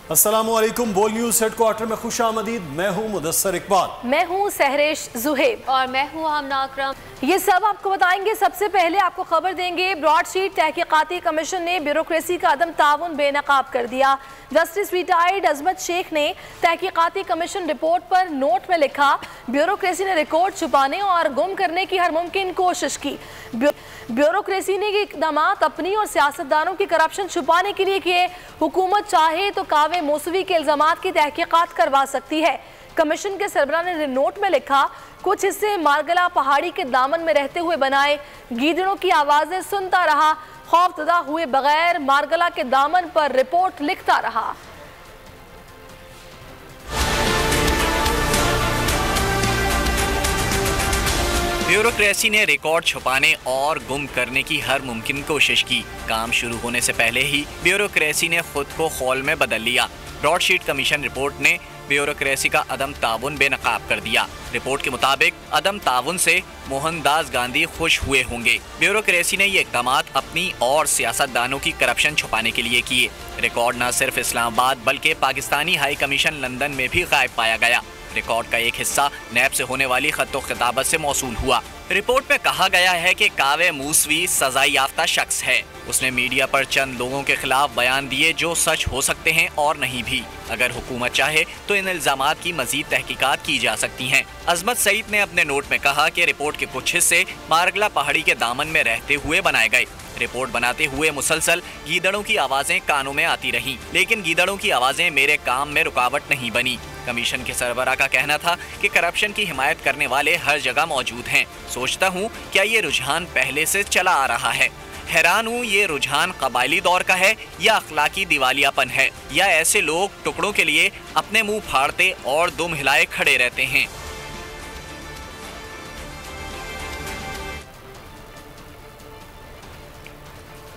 अस्सलामुअलैकुम। बोल news headquarter में खुश आमदीद। मैं हूँ मुदस्सर इकबाल, मैं हूँ सहरेश जुहेब और मैं हूँ हमना अकरम। ये सब आपको बताएंगे। सबसे पहले आपको खबर देंगे, ब्रॉडशीट तहकीकाती कमीशन ने ब्यूरोक्रेसी का अदम ताउन बेनकाब कर दिया। जस्टिस रिटायर्ड अजमत शेख ने तहकीकाती कमीशन रिपोर्ट पर नोट में लिखा, ब्यूरोक्रेसी ने रिकॉर्ड छुपाने और गुम करने की हर मुमकिन कोशिश की। ब्यूरोक्रेसी ने ये इकदाम अपनी और सियासतदानों की करप्शन छुपाने के लिए किए। हुकूमत चाहे तो कावे मौसवी के इल्जामात की तहकीकात करवा सकती है। कमीशन के सरबराह ने नोट में लिखा, कुछ हिस्से मारगला पहाड़ी के दामन में रहते हुए बनाए। गीदड़ों की आवाजें सुनता रहा, खौफजदा हुए बगैर मारगला के दामन पर रिपोर्ट लिखता रहा। ब्यूरोक्रेसी ने रिकॉर्ड छुपाने और गुम करने की हर मुमकिन कोशिश की। काम शुरू होने से पहले ही ब्यूरोक्रेसी ने खुद को खौल में बदल लिया। ब्रॉडशीट कमीशन रिपोर्ट ने ब्यूरोक्रेसी का अदम ताउन बेनकाब कर दिया। रिपोर्ट के मुताबिक अदम ताउन से मोहनदास गांधी खुश हुए होंगे। ब्यूरोक्रेसी ने ये इक़दाम अपनी और सियासतदानों की करप्शन छुपाने के लिए किए। रिकॉर्ड न सिर्फ इस्लामाबाद बल्कि पाकिस्तानी हाई कमीशन लंदन में भी गायब पाया गया। रिकॉर्ड का एक हिस्सा नैब से होने वाली खत्तो खिताबत से मौसूल हुआ। रिपोर्ट में कहा गया है कि कावे मूसवी सजाई याफ्ता शख्स है। उसने मीडिया पर चंद लोगों के खिलाफ बयान दिए जो सच हो सकते हैं और नहीं भी। अगर हुकूमत चाहे तो इन इल्जामात की मजीद तहकीकात की जा सकती हैं। अजमत सईद ने अपने नोट में कहा कि रिपोर्ट के कुछ हिस्से मारगला पहाड़ी के दामन में रहते हुए बनाए गए। रिपोर्ट बनाते हुए मुसलसल गीदड़ों की आवाजें कानों में आती रहीं, लेकिन गीदड़ों की आवाजें मेरे काम में रुकावट नहीं बनी। कमीशन के सरबराह का कहना था कि करप्शन की हिमायत करने वाले हर जगह मौजूद हैं। सोचता हूँ क्या ये रुझान पहले से चला आ रहा है। हैरान हूँ ये रुझान कबायली दौर का है या अखलाकी दिवालियापन है, या ऐसे लोग टुकड़ों के लिए अपने मुंह फाड़ते और दुम हिलाए खड़े रहते हैं।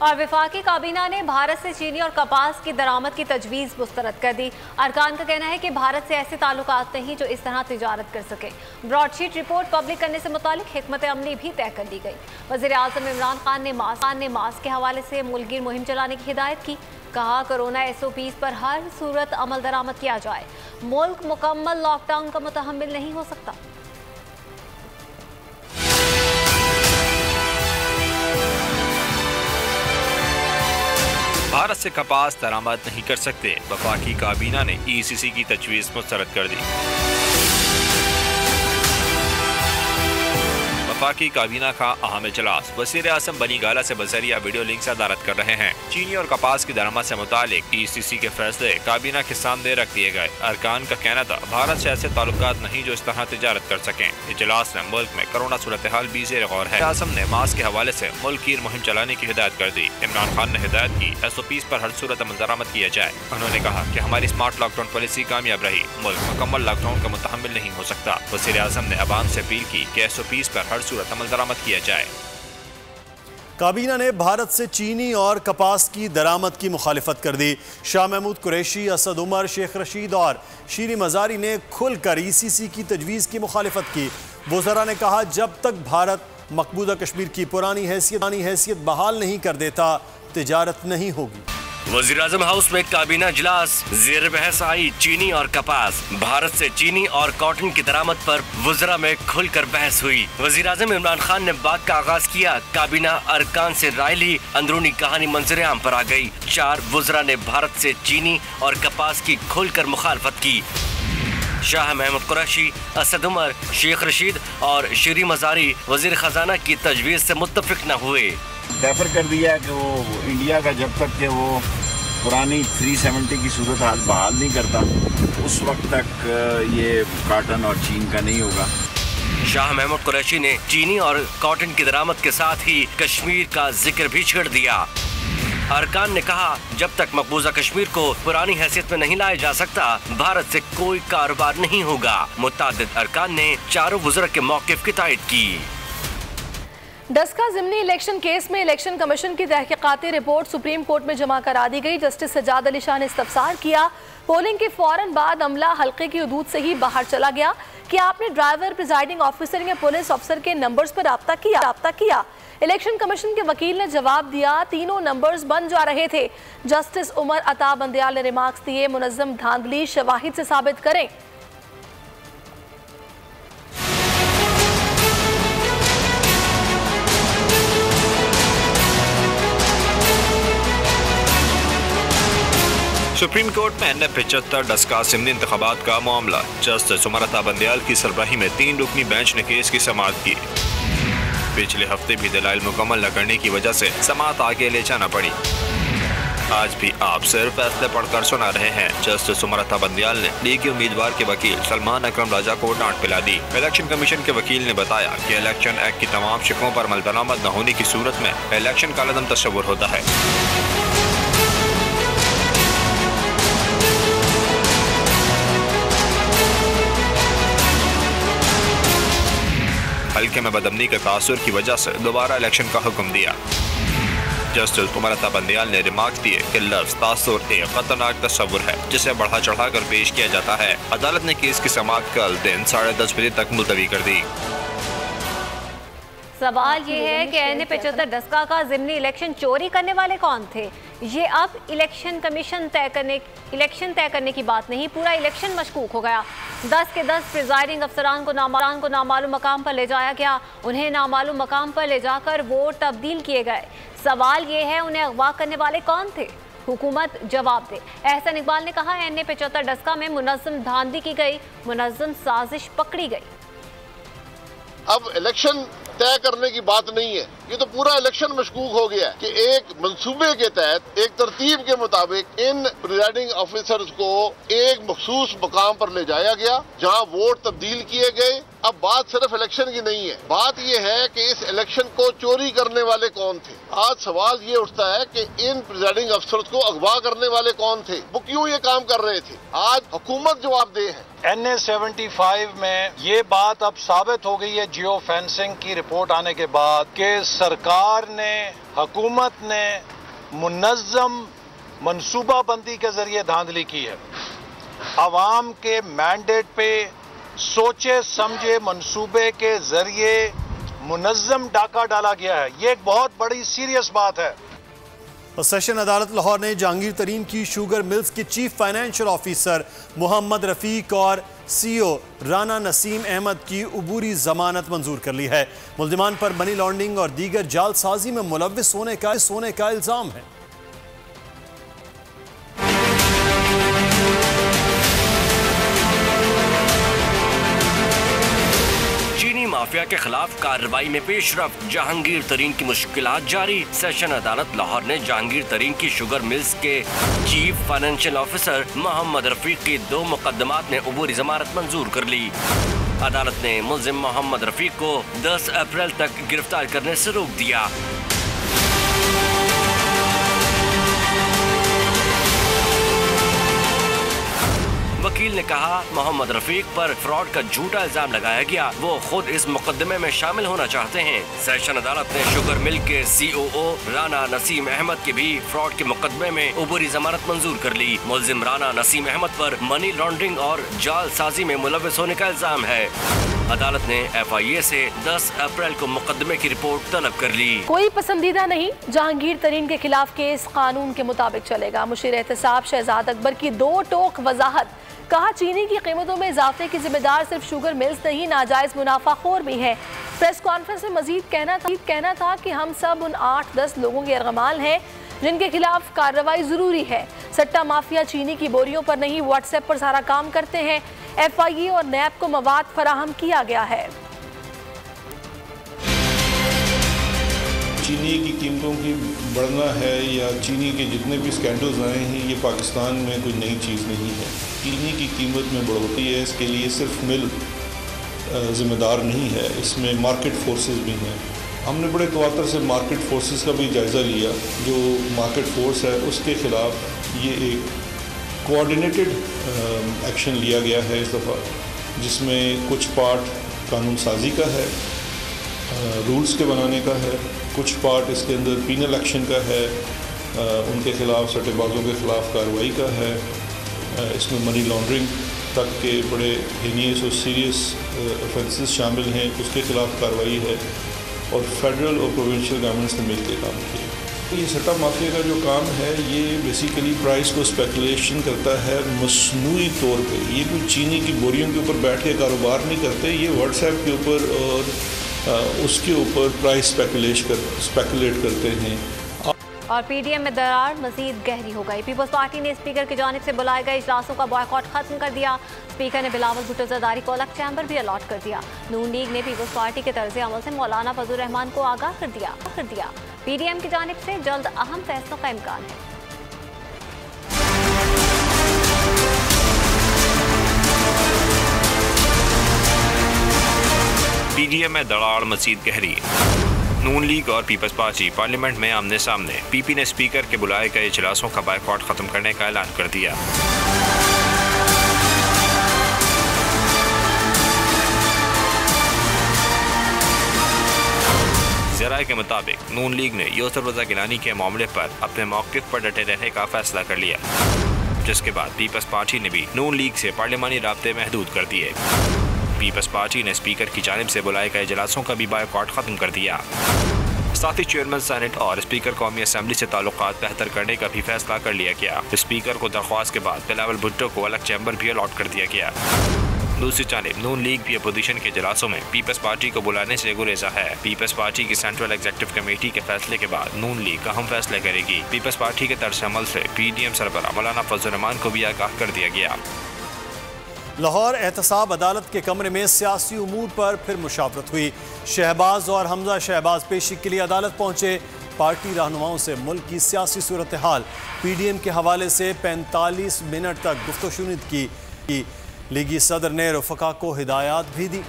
और वफाकी काबीना ने भारत से चीनी और कपास की दरामद की तजवीज़ मुस्तरद कर दी। अरकान का कहना है कि भारत से ऐसे ताल्लुकात नहीं जो इस तरह तिजारत कर सके। ब्रॉडशीट रिपोर्ट पब्लिक करने से मुतालिक हिकमत अमली भी तय कर दी गई। वज़ीर आज़म इमरान खान ने मास्क के हवाले से मुल्कगीर मुहिम चलाने की हिदायत की। कहा, कोरोना SOPs पर हर सूरत अमल दरामद किया जाए। मुल्क मुकम्मल लॉकडाउन का मुतहम्मिल नहीं हो सकता। भारत से कपास दरामद नहीं कर सकते। वफाकी काबीना ने ECC की तजवीज़ मुस्तरद कर दी। वफाकी काबीना का अहम इजलास वज़ीर आज़म बनी गाला से बज़रिया वीडियो लिंक से अदालत कर रहे हैं। चीनी और कपास की दरामद से मुतालिक ECC के फैसले काबीना के सामने रख दिए गए। अरकान का कहना था भारत से ऐसे ताल्लुकात नहीं जो इस तरह तिजारत कर सकें। इजलास में मुल्क में कोरोना सूरत हाल भी ज़ेर गौर है। आज़म ने मास्क के हवाले से मुल्कगीर मुहिम चलाने की हिदायत कर दी। इमरान खान ने हिदायत की SOPs पर हर सूरत अमल दरामद किया जाए। उन्होंने कहा कि हमारी स्मार्ट लॉकडाउन पॉलिसी कामयाब रही। मुल्क मुकम्मल लॉकडाउन का मुतहम्मिल नहीं हो सकता। वज़ीर आज़म ने अवाम से अपील की कि SOPs पर हर सूरत अमल दरामद किया जाए। काबीना ने भारत से चीनी और कपास की दरामद की मुखालिफत कर दी। शाह महमूद कुरैशी, असद उमर, शेख रशीद और शीरी मजारी ने खुलकर ECC की तजवीज़ की मुखालिफत की। वज़रा ने कहा, जब तक भारत मकबूजा कश्मीर की पुरानी हैसियत बहाल नहीं कर देता, तिजारत नहीं होगी। वज़ीर आज़म हाउस में काबीना इजलास, ज़ेर बहस आई चीनी और कपास। भारत से चीनी और कॉटन की दरामद पर वज़रा में खुलकर बहस हुई। वज़ीर आज़म इमरान खान ने बात का आगाज किया। काबीना अरकान से राय ली। अंदरूनी कहानी मंजर आम पर आ गई। 4 वज़रा ने भारत से चीनी और कपास की खुलकर मुखालफत की। शाह महमूद कुरैशी, असद उमर, शेख रशीद और शीरी मजारी वज़ीर खजाना की तजवीज़ से मुत्तफिक न हुए। रेफर कर दिया कि वो इंडिया का जब तक के वो पुरानी 370 की सूरत हाल बहाल नहीं करता, उस वक्त तक ये कॉटन और चीन का नहीं होगा। शाह महमूद कुरैशी ने चीनी और कॉटन की दरामद के साथ ही कश्मीर का जिक्र भी छेड़ दिया। अरकान ने कहा, जब तक मकबूजा कश्मीर को पुरानी हैसियत में नहीं लाया जा सकता, भारत से कोई कारोबार नहीं होगा। मुतादिद अरकान ने चारों वज़रा के मौक़िफ़ की तायद की। डस्का ज़िमनी इलेक्शन केस में इलेक्शन कमीशन की तहकीकाती रिपोर्ट सुप्रीम कोर्ट में जमा करा दी गई। जस्टिस सज्जाद अली शाह ने इस्तफसार किया। पोलिंग के फौरन बाद अमला हल्के की हदूद से ही बाहर चला गया कि आपने ड्राइवर, प्रिजाइडिंग ऑफिसर या पुलिस अफसर के नंबर्स पर राब्ता किया। इलेक्शन कमीशन के वकील ने जवाब दिया, तीनों नंबर्स बन जा रहे थे। जस्टिस उमर अता बंदयाल ने रिमार्क्स दिए, मुनज़्ज़म धांधली शवाहिद से साबित करें। सुप्रीम कोर्ट में NA-75 डस्का ज़िमनी इंतखाबात का मामला। जस्टिस उमर अता बंदयाल की सरबराही में 3 रुकनी बेंच ने केस की समाअत की। पिछले हफ्ते भी दलाइल मुकम्मल न करने की वजह से समाअत आगे ले जाना पड़ी। आज भी आप सिर्फ फैसले पढ़कर सुना रहे हैं। जस्टिस उमर अता बंदयाल ने लीगी उम्मीदवार के वकील सलमान अकरम राजा को डांट पिला दी। इलेक्शन कमीशन के वकील ने बताया कि इलेक्शन एक्ट की तमाम शिकों पर अमल दरामद न होने की सूरत में इलेक्शन का लदम तस्वुर होता है। हल्के में बदअमनी के तासुर की वजह से दोबारा इलेक्शन का हुक्म दिया। जस्टिस उमर अता बंदयाल ने रिमार्क दिए कि लफ्ज़ तासुर एक खतरनाक तस्वुर है जिसे बढ़ा चढ़ा कर पेश किया जाता है। अदालत ने केस की समाअत कल दिन 10:30 बजे तक मुलतवी कर दी। सवाल ये है कि NA-75 डस्का का ज़िमनी इलेक्शन चोरी करने वाले कौन थे? ये अब इलेक्शन कमीशन तय करने की बात नहीं, पूरा इलेक्शन मशकूक हो गया। 10 के 10 प्रिजाइडिंग अफसरान को नामालूम मकाम पर ले जाया गया। उन्हें नामालूम मकाम पर ले जाकर वोट तब्दील किए गए। सवाल ये है, उन्हें अगवा करने वाले कौन थे? हुकूमत जवाब दे। एहसन इकबाल ने कहा, NA-75 डस्का में मुनज़्ज़म धांधली की गई, मुनज़्ज़म साजिश पकड़ी गई। अब इलेक्शन तय करने की बात नहीं है, ये तो पूरा इलेक्शन मशकूक हो गया है कि एक मंसूबे के तहत एक तरतीब के मुताबिक इन प्रिजाइडिंग ऑफिसर्स को एक मखसूस मकाम पर ले जाया गया जहां वोट तब्दील किए गए। अब बात सिर्फ इलेक्शन की नहीं है, बात यह है कि इस इलेक्शन को चोरी करने वाले कौन थे। आज सवाल ये उठता है कि इन प्रिजाइडिंग अफसर्स को अगवा करने वाले कौन थे, वो क्यों ये काम कर रहे थे। आज हुकूमत जवाबदेह है। NA-75 में ये बात अब साबित हो गई है जियो फेंसिंग की रिपोर्ट आने के बाद कि सरकार ने, हुकूमत ने मुनज़्ज़म मनसूबाबंदी के जरिए धांधली की है। अवाम के मैंडेट पे सोचे समझे मंसूबे के जरिए मुनज़्ज़म डाका डाला गया है। ये एक बहुत बड़ी सीरियस बात है। सेशन अदालत लाहौर ने जहांगीर तरीन की शुगर मिल्स के chief financial officer Mohammad Rafiq और CEO राना नसीम अहमद की उबूरी जमानत मंजूर कर ली है। मुल्जिमान पर मनी लॉन्ड्रिंग और दीगर जालसाजी में मुलव्विस होने का इल्जाम है। माफिया के खिलाफ कार्रवाई में पेशरफ्त, जहांगीर तरीन की मुश्किलात जारी। सेशन अदालत लाहौर ने जहांगीर तरीन की शुगर मिल्स के chief financial officer Mohammad Rafiq की 2 मुकदमात में उबूरी जमानत मंजूर कर ली। अदालत ने मुल्जिम मोहम्मद रफीक को 10 अप्रैल तक गिरफ्तार करने से रोक दिया। वकील ने कहा, मोहम्मद रफीक पर फ्रॉड का झूठा इल्जाम लगाया गया, वो खुद इस मुकदमे में शामिल होना चाहते हैं। सेशन अदालत ने शुगर मिल के COO राना नसीम अहमद के भी फ्रॉड के मुकदमे में उबूरी जमानत मंजूर कर ली। मुल्जिम राना नसीम अहमद पर मनी लॉन्ड्रिंग और जालसाजी में मुलव्विस होने का इल्जाम है। अदालत ने FIA से 10 अप्रैल को मुकदमे की रिपोर्ट तलब कर ली। कोई पसंदीदा नहीं, जहांगीर तरीन के खिलाफ केस कानून के मुताबिक चलेगा। मुशीर एहतसाब शहजाद अकबर की 2 टोक वजाहत। कहा, चीनी की कीमतों में इजाफे की जिम्मेदार सिर्फ शुगर मिल्स नहीं, नाजायज मुनाफाखोर भी है। प्रेस कॉन्फ्रेंस में मजीद कहना था कि हम सब उन 8-10 लोगों के अरगमाल हैं जिनके खिलाफ कार्रवाई जरूरी है। सट्टा माफिया चीनी की बोरियों पर नहीं, व्हाट्सएप पर सारा काम करते हैं। FIA और NAB को मवाद फराहम किया गया है। चीनी की कीमतों की बढ़ना है या चीनी के जितने भी स्कैंडल्स आए हैं, ये पाकिस्तान में कोई नई चीज़ नहीं है। चीनी की कीमत में बढ़ोतरी है, इसके लिए सिर्फ मिल ज़िम्मेदार नहीं है, इसमें मार्केट फोर्सेस भी हैं। हमने बड़े तवातर से मार्केट फोर्सेस का भी जायज़ा लिया। जो मार्केट फोर्स है उसके ख़िलाफ़ ये एक कोऑर्डिनेटेड एक्शन लिया गया है इस दफ़ा, जिसमें कुछ पार्ट कानून साजी का है। रूल्स के बनाने का है, कुछ पार्ट इसके अंदर पीनल एक्शन का है, उनके ख़िलाफ़ सट्टेबाजों के ख़िलाफ़ कार्रवाई का है, इसमें मनी लॉन्ड्रिंग तक के बड़े हीनियस और सीरियस ऑफेंसेस शामिल हैं, उसके ख़िलाफ़ कार्रवाई है, और फेडरल और प्रोविंशियल गवर्नमेंट्स ने मिलकर काम किया। ये सट्टा माफिया का जो काम है ये बेसिकली प्राइस को स्पेकुलेशन करता है मसनूई तौर पे। ये कोई चीनी की बोरियों के ऊपर बैठ के कारोबार नहीं करते, ये व्हाट्सएप के ऊपर और उसके ऊपर प्राइस स्पेकुलेट करते हैं। और पीडीएम में दरार मजीद गहरी हो गई। पीपल्स पार्टी ने स्पीकर की जानिब से बुलाए गए इजलासों का बॉयकॉट खत्म कर दिया। स्पीकर ने बिलावल भुट्टो जरदारी को अलग चैम्बर भी अलॉट कर दिया। नून लीग ने पीपल्स पार्टी के तर्ज अमल से मौलाना फजल रहमान को आगाह कर दिया। पीडीएम की जानिब से जल्द अहम फैसलों का इम्कान है। पीडीएम में दरार मजीद गहरी। नून लीग और पीपल्स पार्टी पार्लियामेंट में आमने सामने। पीपी ने स्पीकर के बुलाए गए इजलासों का बायकॉट खत्म करने का ऐलान कर दिया। ज़राए के मुताबिक नून लीग ने यूसुफ रज़ा गिलानी के मामले पर अपने मौक़िफ़ पर डटे रहने का फैसला कर लिया, जिसके बाद पीपल्स पार्टी ने भी नून लीग से पार्लियामानी राब्ते महदूद कर दिए। पीपल्स पार्टी ने स्पीकर की जानिब से बुलाए गए इजलासों का भी बायकॉट खत्म कर दिया। साथ ही चेयरमैन सेनेट और स्पीकर कौमी असम्बली से ताल्लुकात बेहतर करने का भी फैसला कर लिया गया। स्पीकर को दरख्वास्त के बाद बिलावल भुट्टो को अलग चैम्बर भी अलॉट कर दिया गया। दूसरी जानिब नून लीग भी अपोजिशन के इजलासों में पीपल्स पार्टी को बुलाने से गुरेजा है। पीपल्स पार्टी की सेंट्रल एग्जीक्यूटिव कमेटी के फैसले के बाद नून लीग अहम फैसले करेगी। पीपल्स पार्टी के तर्ज अमल से पीडीएम सरबराह मौलाना फजल रहमान को भी आगाह कर दिया गया। लाहौर एहतसाब अदालत के कमरे में सियासी उमूर पर फिर मुशावरत हुई। शहबाज और हमजा शहबाज पेशी के लिए अदालत पहुंचे। पार्टी रहनुमाओं से मुल्क की सियासी सूरत हाल पीडीएम के हवाले से 45 मिनट तक गुफ्तगू की। लीगी सदर ने रफ़का को हिदायत भी दी।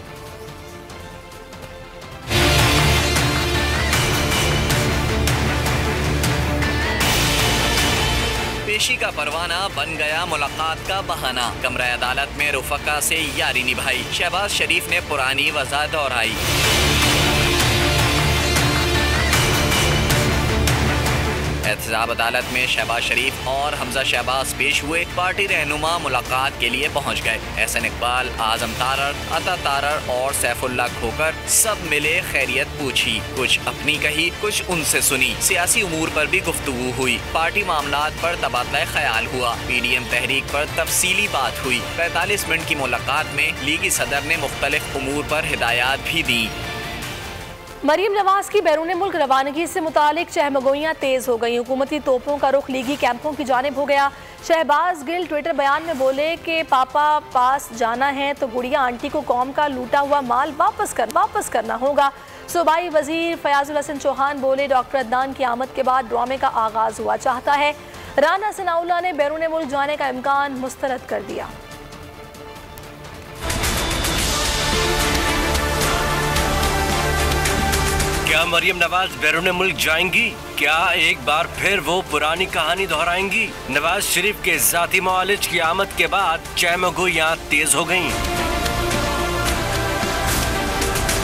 पेशी का परवाना बन गया मुलाकात का बहाना। कमरा अदालत में रफ़का से यारी निभाई। शहबाज शरीफ ने पुरानी वजह दोहराई। एहतसाब अदालत में शहबाज शरीफ और हमजा शहबाज पेश हुए। पार्टी रहनुमा मुलाकात के लिए पहुंच गए। एहसन इकबाल, आजम तारर, अता तारर और सैफुल्लाह खोकर सब मिले, खैरियत पूछी, कुछ अपनी कही, कुछ उनसे सुनी। सियासी उमूर पर भी गुफ्तगू हुई। पार्टी मामलात पर तबादला ख्याल हुआ। पीडीएम तहरीक पर तफसीली बात हुई। 45 मिनट की मुलाकात में लीगी सदर ने मुख्तलिफ उमूर पर हिदायत भी दी। मरीम नवाज की बैरून मुल्क रवानगी से मुतालिक चहमगोइयाँ तेज हो गई। हुकूमती तोपों का रुख लीगी कैंपों की जानिब हो गया। शहबाज गिल ट्विटर बयान में बोले कि पापा पास जाना है तो गुड़िया आंटी को कौम का लूटा हुआ माल वापस करना होगा। सूबाई वजीर फयाजुल हसन चौहान बोले डॉक्टर अदनान की आमद के बाद ड्रामे का आगाज हुआ चाहता है। राना सनाउल्लाह ने बैरून मुल्क जाने का इम्कान मुस्तरद कर दिया। क्या मरियम नवाज बैरून मुल्क जाएंगी? क्या एक बार फिर वो पुरानी कहानी दोहराएंगी? नवाज शरीफ के जाती मुआलिज की आमद के बाद चहमगोइयां तेज हो गईं।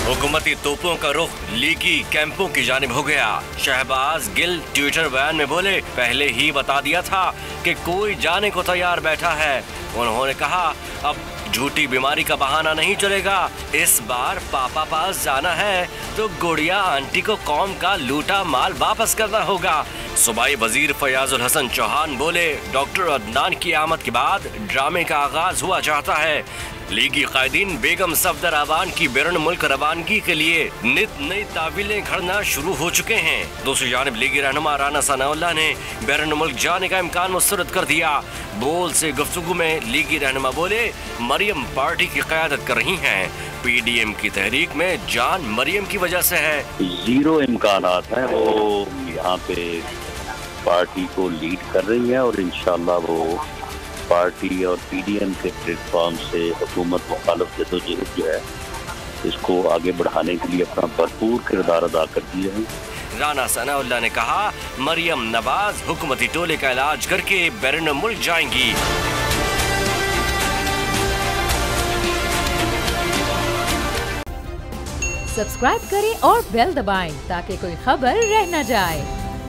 हुकूमती तोपों का रुख लीगी कैंपों की जानिब हो गया। शहबाज गिल ट्विटर बयान में बोले, पहले ही बता दिया था कि कोई जाने को तैयार बैठा है। उन्होंने कहा अब झूठी बीमारी का बहाना नहीं चलेगा। इस बार पापा पास जाना है तो गुड़िया आंटी को कौम का लूटा माल वापस करना होगा। सूबाई वजीर फयाजुल हसन चौहान बोले डॉक्टर अदनान की आमद के बाद ड्रामे का आगाज हुआ चाहता है। लीगी कायदीन बेगम सफदर आवान की बैरून मुल्क रवानगी के लिए नित नई तावीलें घड़ना शुरू हो चुके हैं। दूसरी जानिब लीगी रहनुमा राना सनाउल्लाह ने बैरून मुल्क जाने का इम्कान मुस्तरद कर दिया। बोल से गुफ्तगू में लीगी रहनुमा बोले मरियम पार्टी की क़यादत कर रही हैं। पीडीएम की तहरीक में जान मरियम की वजह से है। जीरो इम्कानात है वो यहाँ पे पार्टी को लीड कर रही है और इंशाल्लाह वो पार्टी और पीडीएम के प्लेटफॉर्म से हुकूमत मुखालिफ जदोजहद जो है इसको आगे बढ़ाने के लिए अपना भरपूर किरदार अदा करती है। राना सनाउल्लाह ने कहा मरियम नवाज हुकूमती टोले का इलाज करके बैरून मुल्क जाएंगी। सब्सक्राइब करें और बेल दबाएं ताकि कोई खबर रह न जाए।